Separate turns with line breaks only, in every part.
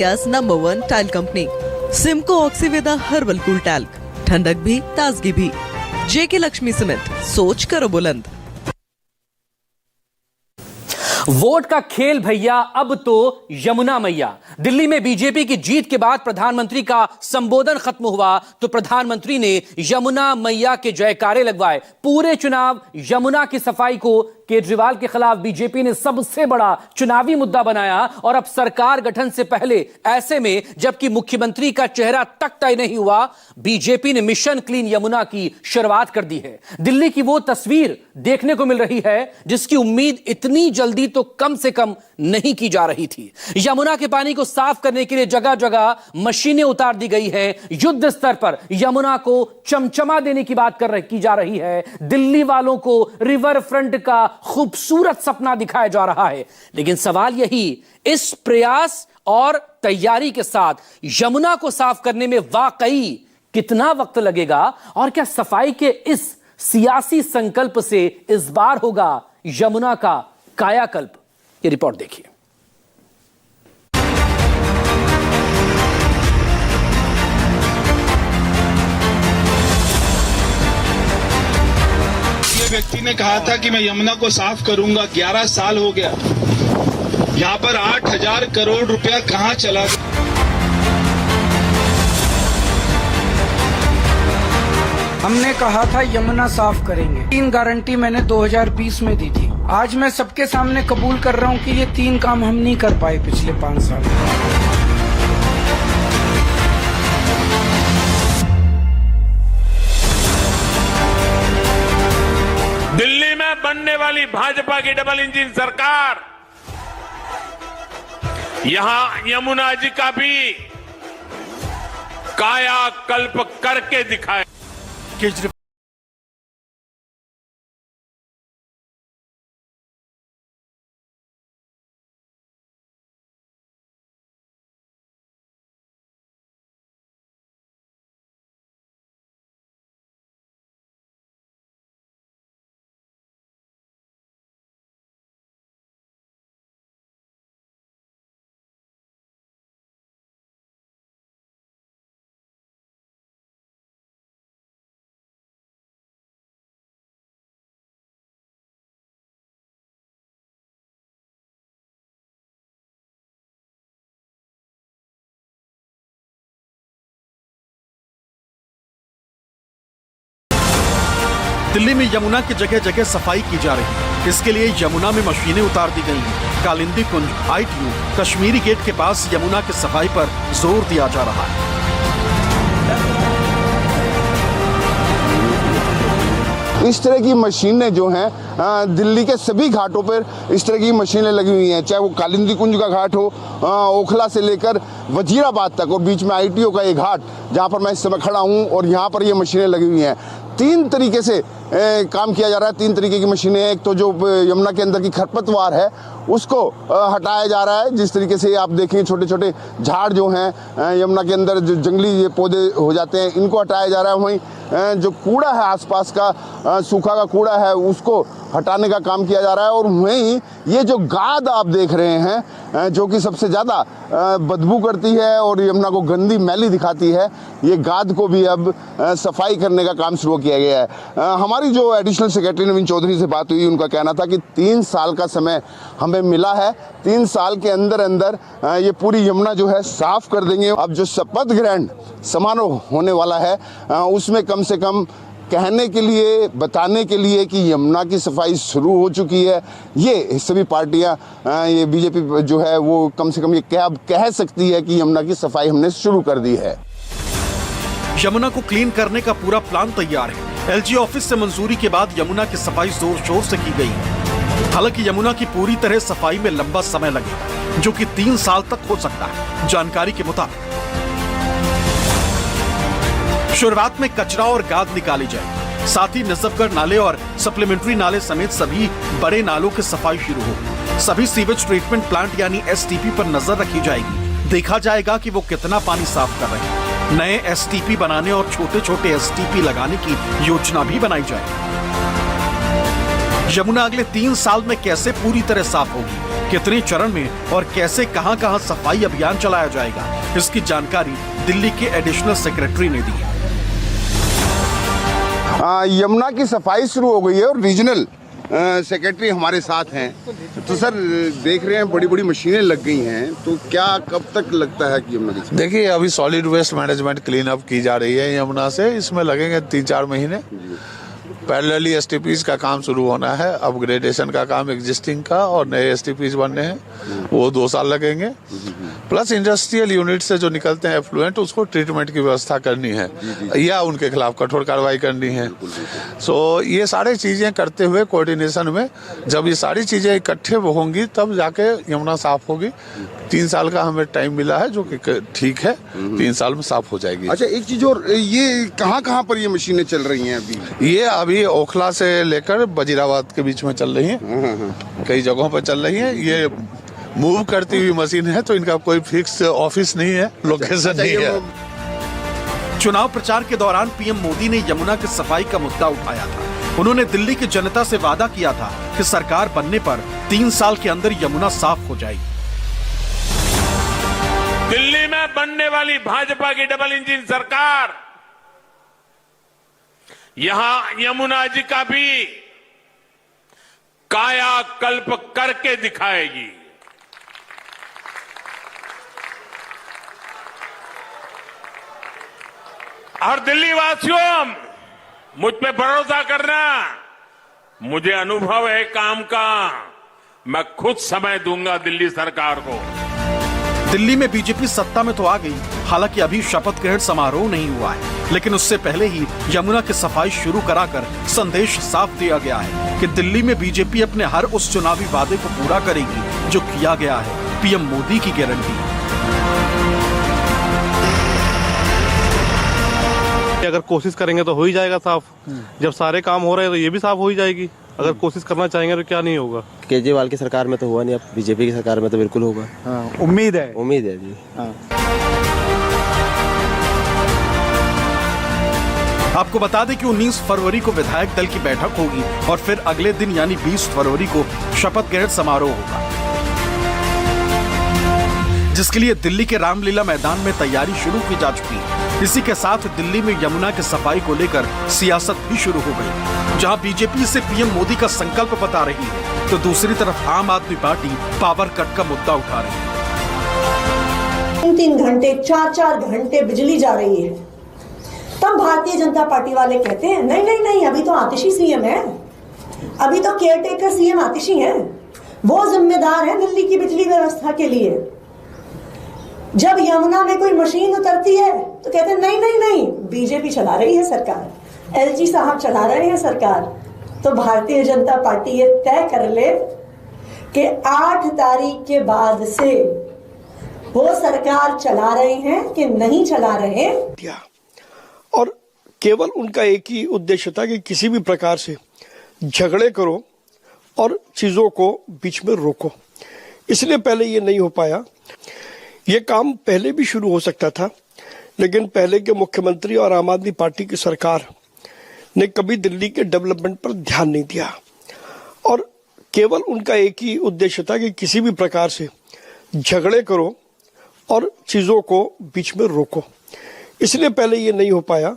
India's number 1 tile company Simco Oxyveda herbal cool talc, ठंडक भी ताजगी भी। जेके लक्ष्मी सीमेंट, सोच करो बुलंद।
वोट का खेल भैया, अब तो यमुना मैया। दिल्ली में बीजेपी की जीत के बाद प्रधानमंत्री का संबोधन खत्म हुआ तो प्रधानमंत्री ने यमुना मैया के जयकारे लगवाए। पूरे चुनाव यमुना की सफाई को केजरीवाल के खिलाफ बीजेपी ने सबसे बड़ा चुनावी मुद्दा बनाया और अब सरकार गठन से पहले ऐसे में जबकि मुख्यमंत्री का चेहरा तक तय नहीं हुआ, बीजेपी ने मिशन क्लीन यमुना की शुरुआत कर दी है। दिल्ली की वो तस्वीर देखने को मिल रही है जिसकी उम्मीद इतनी जल्दी तो कम से कम नहीं की जा रही थी। यमुना के पानी को साफ करने के लिए जगह जगह मशीनें उतार दी गई हैं। युद्ध स्तर पर यमुना को चमचमा देने की बात की जा रही है। दिल्ली वालों को रिवर फ्रंट का खूबसूरत सपना दिखाया जा रहा है। लेकिन सवाल यही, इस प्रयास और तैयारी के साथ यमुना को साफ करने में वाकई कितना वक्त लगेगा और क्या सफाई के इस सियासी संकल्प से इस बार होगा यमुना का कायाकल्प? ये रिपोर्ट देखिए।
व्यक्ति ने कहा था कि मैं यमुना को साफ करूंगा। 11 साल हो गया, यहाँ पर 8,000 करोड़ रुपया कहाँ चला गया?
हमने कहा था यमुना साफ करेंगे। 3 गारंटी मैंने 2020 में दी थी। आज मैं सबके सामने कबूल कर रहा हूँ कि ये 3 काम हम नहीं कर पाए पिछले 5 साल में।
दिल्ली में बनने वाली भाजपा की डबल इंजन सरकार यहां यमुना जी का भी कायाकल्प करके दिखाए।
केजरीवाल दिल्ली में यमुना की जगह जगह सफाई की जा रही है। इसके लिए यमुना में मशीनें उतार दी गई हैं। कालिंदी कुंज, ITU, कश्मीरी गेट के पास यमुना की सफाई पर जोर दिया जा रहा है।
इस तरह की मशीनें जो हैं दिल्ली के सभी घाटों पर इस तरह की मशीनें लगी हुई हैं, चाहे वो कालिंदी कुंज का घाट हो, ओखला से लेकर वजीराबाद तक, और बीच में ITO का एक घाट जहां पर मैं इस समय खड़ा हूं, और यहां पर ये मशीनें लगी हुई हैं। 3 तरीके से काम किया जा रहा है। 3 तरीके की मशीनें। एक तो जो यमुना के अंदर की खरपतवार है उसको हटाया जा रहा है। जिस तरीके से आप देखें, छोटे छोटे झाड़ जो हैं यमुना के अंदर, जो जंगली ये पौधे हो जाते हैं, इनको हटाया जा रहा है। वहीं जो कूड़ा है आसपास का, सूखा का कूड़ा है, उसको हटाने का काम किया जा रहा है। और वहीं ये जो गाद आप देख रहे हैं जो कि सबसे ज़्यादा बदबू करती है और यमुना को गंदी मैली दिखाती है, ये गाद को भी अब सफाई करने का काम शुरू किया गया है। हमारी जो एडिशनल सेक्रेटरी नवीन चौधरी से बात हुई, उनका कहना था कि 3 साल का समय हमें मिला है। 3 साल के अंदर अंदर ये पूरी यमुना जो है साफ कर देंगे। अब जो शपथ ग्रहण समारोह होने वाला है उसमें कम से कम कहने के लिए, बताने के लिए कि यमुना की सफाई शुरू हो चुकी है, ये सभी पार्टियां, ये बीजेपी जो है वो कम से कम ये कह सकती है कि यमुना की सफाई हमने शुरू कर दी है।
यमुना को क्लीन करने का पूरा प्लान तैयार है। LG ऑफिस से मंजूरी के बाद यमुना की सफाई जोर शोर से की गई है। हालांकि यमुना की पूरी तरह सफाई में लंबा समय लगेगा, जो कि 3 साल तक हो सकता है। जानकारी के मुताबिक शुरुआत में कचरा और गाद निकाली जाए, साथ ही नजफगढ़ नाले और सप्लीमेंट्री नाले समेत सभी बड़े नालों की सफाई शुरू हो। सभी सीवेज ट्रीटमेंट प्लांट यानी STP पर नजर रखी जाएगी। देखा जाएगा कि वो कितना पानी साफ कर रहे हैं। नए STP बनाने और छोटे छोटे STP लगाने की योजना भी बनाई जाएगी। यमुना अगले 3 साल में कैसे पूरी तरह साफ होगी, कितने चरण में और कैसे कहां-कहां सफाई अभियान चलाया जाएगा, इसकी जानकारी दिल्ली के एडिशनल सेक्रेटरी ने दी।
यमुना की सफाई शुरू हो गई है और रीजनल सेक्रेटरी हमारे साथ हैं। तो सर देख रहे हैं बड़ी बड़ी मशीनें लग गई हैं, तो क्या कब तक लगता है कि यमुना की?
देखिए, अभी solid waste management clean up की जा रही है यमुना से, इसमें लगेंगे 3-4 महीने। पैरेलली एसटीपीज का काम शुरू होना है, अपग्रेडेशन का काम एग्जिस्टिंग का और नए एसटीपीज बनने हैं, वो 2 साल लगेंगे। प्लस इंडस्ट्रियल यूनिट से जो निकलते हैं एफ्लुएंट, उसको ट्रीटमेंट की व्यवस्था करनी है या उनके खिलाफ कठोर कार्रवाई करनी है। सो ये सारी चीजें करते हुए कोऑर्डिनेशन में, जब ये सारी चीजें इकट्ठे होंगी तब जाके यमुना साफ होगी। 3 साल का हमें टाइम मिला है, जो कि ठीक है, 3 साल में साफ हो जाएगी।
अच्छा, एक चीज और, ये कहाँ पर ये मशीनें चल रही हैं अभी?
ये अभी ओखला से लेकर वजीराबाद के बीच में चल रही हैं, कई जगहों पर चल रही हैं। ये मूव करती हुई मशीन है, तो इनका कोई फिक्स ऑफिस नहीं है, लोकेशन नहीं है।
चुनाव प्रचार के दौरान पीएम मोदी ने यमुना की सफाई का मुद्दा उठाया था। उन्होंने दिल्ली की जनता से वादा किया था कि सरकार बनने पर 3 साल के अंदर यमुना साफ हो जाएगी।
दिल्ली में बनने वाली भाजपा की डबल इंजन सरकार यहां यमुना जी का भी कायाकल्प करके दिखाएगी। और दिल्ली वासियों, मुझ पे भरोसा करना, मुझे अनुभव है काम का, मैं खुद समय दूंगा दिल्ली सरकार को।
दिल्ली में बीजेपी सत्ता में तो आ गई, हालांकि अभी शपथ ग्रहण समारोह नहीं हुआ है, लेकिन उससे पहले ही यमुना की सफाई शुरू कराकर संदेश साफ दिया गया है कि दिल्ली में बीजेपी अपने हर उस चुनावी वादे को पूरा करेगी जो किया गया है। पीएम मोदी की गारंटी।
अगर कोशिश करेंगे तो हो ही जाएगा साफ। जब सारे काम हो रहे हैं तो ये भी साफ हो ही जाएगी। अगर कोशिश करना चाहेंगे तो क्या नहीं होगा।
केजरीवाल की सरकार में तो हुआ नहीं, अब बीजेपी की सरकार में तो बिल्कुल होगा।
उम्मीद है
जी।
आपको बता दें कि 19 फरवरी को विधायक दल की बैठक होगी और फिर अगले दिन यानी 20 फरवरी को शपथ ग्रहण समारोह होगा, जिसके लिए दिल्ली के रामलीला मैदान में तैयारी शुरू की जा चुकी है। इसी के साथ दिल्ली में यमुना की सफाई को लेकर सियासत भी शुरू हो गई। जहां बीजेपी से पीएम मोदी का संकल्प बता रही है, तो दूसरी तरफ आम आदमी पार्टी पावर कट का मुद्दा उठा रही है।
3 घंटे 4 घंटे बिजली जा रही है, तब भारतीय जनता पार्टी वाले कहते हैं नहीं नहीं नहीं, अभी तो आतिशी सीएम है, अभी तो केयरटेकर सीएम आतिशी है, वो जिम्मेदार है दिल्ली की बिजली व्यवस्था के लिए। जब यमुना में कोई मशीन उतरती है तो कहते हैं नहीं नहीं नहीं, बीजेपी चला रही है सरकार, एलजी साहब चला रहे हैं सरकार। तो भारतीय जनता पार्टी ये तय कर ले कि 8 तारीख के बाद से वो सरकार चला रहे हैं कि नहीं चला रहे।
और केवल उनका एक ही उद्देश्य था कि किसी भी प्रकार से झगड़े करो और चीजों को बीच में रोको। इसलिए पहले ये नहीं हो पाया। ये काम पहले भी शुरू हो सकता था, लेकिन पहले के मुख्यमंत्री और आम आदमी पार्टी की सरकार ने कभी दिल्ली के डेवलपमेंट पर ध्यान नहीं दिया और केवल उनका एक ही उद्देश्य था कि किसी भी प्रकार से झगड़े करो और चीजों को बीच में रोको। इसलिए पहले ये नहीं हो पाया।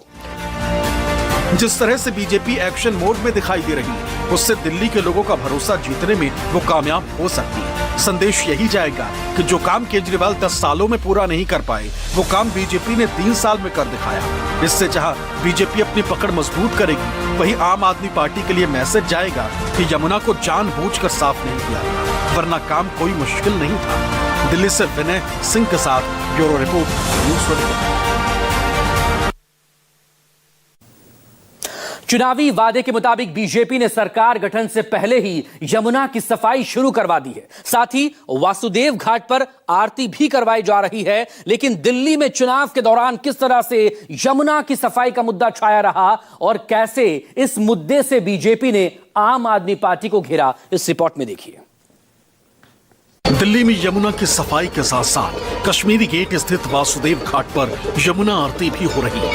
जिस तरह से बीजेपी एक्शन मोड में दिखाई दे रही है, उससे दिल्ली के लोगों का भरोसा जीतने में वो कामयाब हो सकती है। संदेश यही जाएगा कि जो काम केजरीवाल 10 सालों में पूरा नहीं कर पाए, वो काम बीजेपी ने 3 साल में कर दिखाया। इससे जहां बीजेपी अपनी पकड़ मजबूत करेगी, वहीं आम आदमी पार्टी के लिए मैसेज जाएगा कि यमुना को जानबूझकर साफ नहीं किया गया, वरना काम कोई मुश्किल नहीं था। दिल्ली से विनय सिंह के साथ ब्यूरो रिपोर्ट, न्यूज़ 24।
चुनावी वादे के मुताबिक बीजेपी ने सरकार गठन से पहले ही यमुना की सफाई शुरू करवा दी है। साथ ही वासुदेव घाट पर आरती भी करवाई जा रही है। लेकिन दिल्ली में चुनाव के दौरान किस तरह से यमुना की सफाई का मुद्दा छाया रहा और कैसे इस मुद्दे से बीजेपी ने आम आदमी पार्टी को घेरा, इस रिपोर्ट में देखिए।
दिल्ली में यमुना की सफाई के साथ साथ कश्मीरी गेट स्थित वासुदेव घाट पर यमुना आरती भी हो रही है।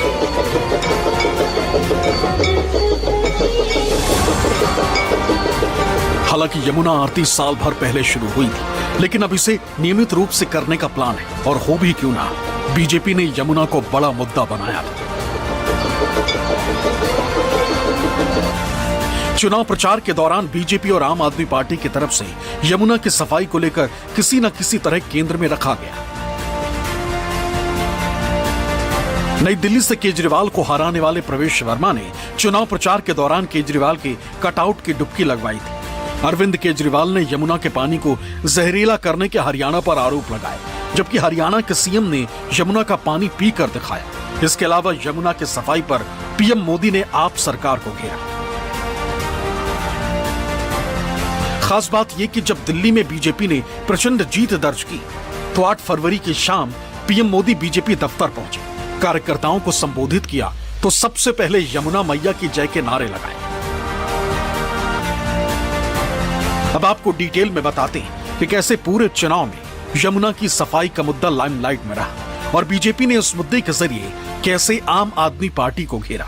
हालांकि यमुना आरती साल भर पहले शुरू हुई थी, लेकिन अब इसे नियमित रूप से करने का प्लान है। और हो भी क्यों ना, बीजेपी ने यमुना को बड़ा मुद्दा बनाया था। चुनाव प्रचार के दौरान बीजेपी और आम आदमी पार्टी की तरफ से यमुना की सफाई को लेकर किसी न किसी तरह केंद्र में रखा गया। नई दिल्ली से केजरीवाल को हराने वाले प्रवेश वर्मा ने चुनाव प्रचार के दौरान केजरीवाल के कटआउट की डुबकी लगवाई थी। अरविंद केजरीवाल ने यमुना के पानी को जहरीला करने के हरियाणा पर आरोप लगाए, जबकि हरियाणा के सीएम ने यमुना का पानी पीकर दिखाया। इसके अलावा यमुना की सफाई पर पीएम मोदी ने आप सरकार को घेरा। खास बात यह कि जब दिल्ली में बीजेपी ने प्रचंड जीत दर्ज की, तो 8 फरवरी की शाम पीएम मोदी बीजेपी दफ्तर पहुंचे, कार्यकर्ताओं को संबोधित किया, तो सबसे पहले यमुना मैया की जय के नारे लगाए। अब आपको डिटेल में बताते हैं कि कैसे पूरे चुनाव में यमुना की सफाई का मुद्दा लाइमलाइट में रहा और बीजेपी ने उस मुद्दे के जरिए कैसे आम आदमी पार्टी को घेरा।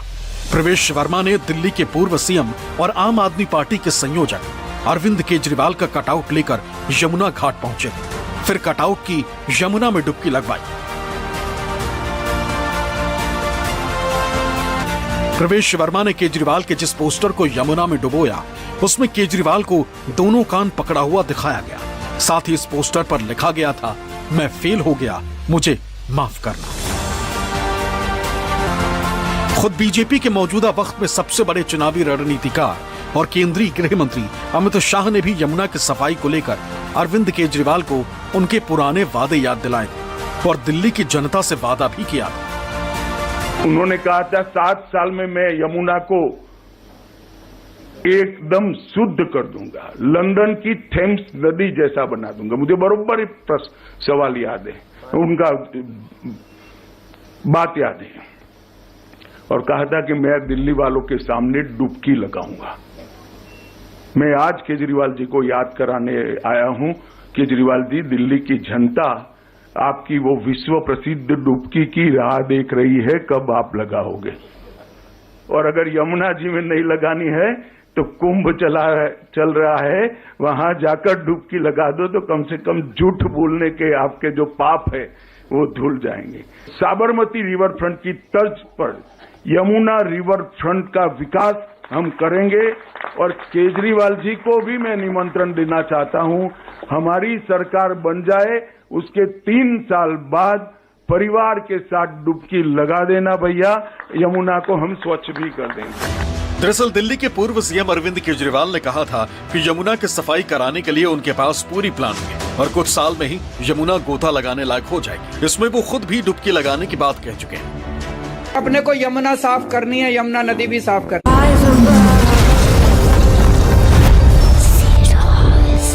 प्रवेश वर्मा ने दिल्ली के पूर्व सीएम और आम आदमी पार्टी के संयोजक अरविंद केजरीवाल का कटआउट लेकर यमुना घाट पहुंचे थे, फिर कटआउट की यमुना में डुबकी लगवाई। प्रवेश वर्मा ने केजरीवाल के जिस पोस्टर को यमुना में डुबोया, उसमें केजरीवाल को दोनों कान पकड़ा हुआ दिखाया गया। साथ ही इस पोस्टर पर लिखा गया था, मैं फेल हो गया, मुझे माफ करना। खुद बीजेपी के मौजूदा वक्त में सबसे बड़े चुनावी रणनीतिकार और केंद्रीय गृह मंत्री अमित शाह ने भी यमुना की सफाई को लेकर अरविंद केजरीवाल को उनके पुराने वादे याद दिलाए और दिल्ली की जनता से वादा भी किया।
उन्होंने कहा था 7 साल में मैं यमुना को एकदम शुद्ध कर दूंगा, लंदन की थेम्स नदी जैसा बना दूंगा। मुझे बरोबर सवाल याद है, उनका बात याद है, और कहा था कि मैं दिल्ली वालों के सामने डुबकी लगाऊंगा। मैं आज केजरीवाल जी को याद कराने आया हूं, केजरीवाल जी, दिल्ली की जनता आपकी वो विश्व प्रसिद्ध डुबकी की राह देख रही है, कब आप लगाओगे। और अगर यमुना जी में नहीं लगानी है तो कुंभ चल रहा है, वहां जाकर डुबकी लगा दो, तो कम से कम झूठ बोलने के आपके जो पाप है वो धुल जाएंगे। साबरमती रिवर फ्रंट की तर्ज पर यमुना रिवर फ्रंट का विकास हम करेंगे। और केजरीवाल जी को भी मैं निमंत्रण देना चाहता हूं, हमारी सरकार बन जाए, उसके 3 साल बाद परिवार के साथ डुबकी लगा देना भैया, यमुना को हम स्वच्छ भी कर देंगे।
दरअसल दिल्ली के पूर्व सीएम अरविंद केजरीवाल ने कहा था कि यमुना की सफाई कराने के लिए उनके पास पूरी प्लान है और कुछ साल में ही यमुना गोता लगाने लायक हो जाएगी। इसमें वो खुद भी डुबकी लगाने की बात कह चुके हैं।
अपने को यमुना साफ करनी है, यमुना नदी भी साफ करनी है।